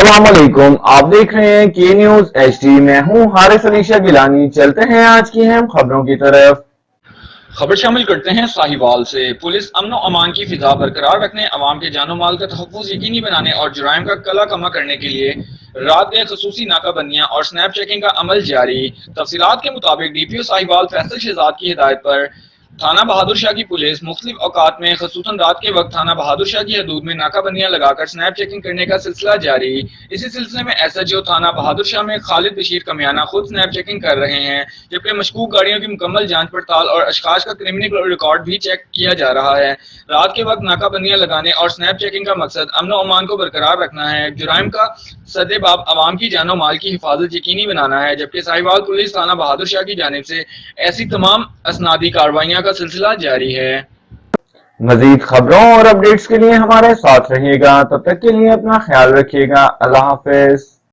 अस्सलाम वालेकुम, आप देख रहे हैं के न्यूज HD। मैं हूं हारिस अलीशा गिलानी। चलते हैं आज की अहम खबरों की तरफ। खबर शामिल करते हैं साहिवाल से। पुलिस अमन और अमान की फिजा बरकरार रखने, अवाम के जानो माल का तहफ़्फ़ुज़ यकीनी बनाने और जुराइम का कला कमा करने के लिए रात गए खसूसी नाकाबंदियां और स्नैप चेकिंग का अमल जारी। तफसीलात के मुताबिक DPO साहिवाल फैसल शहजाद की हिदायत पर थाना बहादुर शाह की पुलिस मुख्तलिफ औकात में खसूसन रात के वक्त थाना बहादुर शाह की हदूद में नाकाबंदियां लगाकर स्नैप चेकिंग करने का सिलसिला जारी। इसी सिलसिले में SHO थाना बहादुर शाह में खालिद बशीर कमियाना खुद स्नैप चेकिंग कर रहे हैं, जबकि मशकूक गाड़ियों की मुकम्मल जांच पड़ताल और अशखास का क्रिमिनल रिकॉर्ड भी चेक किया जा रहा है। रात के वक्त नाकाबंदियां लगाने और स्नैप चेकिंग का मकसद अमन और अमान को बरकरार रखना है, जुराइम का सद्देबाब अवाम की जानो माल की हिफाजत यकीनी बनाना है। जबकि साहिवाल पुलिस थाना बहादुर शाह की जानिब से ऐसी तमाम असनादी कार्रवाइयां का सिलसिला जारी है। मजीद खबरों और अपडेट्स के लिए हमारे साथ रहिएगा। तब तक के लिए अपना ख्याल रखिएगा। अल्लाह हाफिज।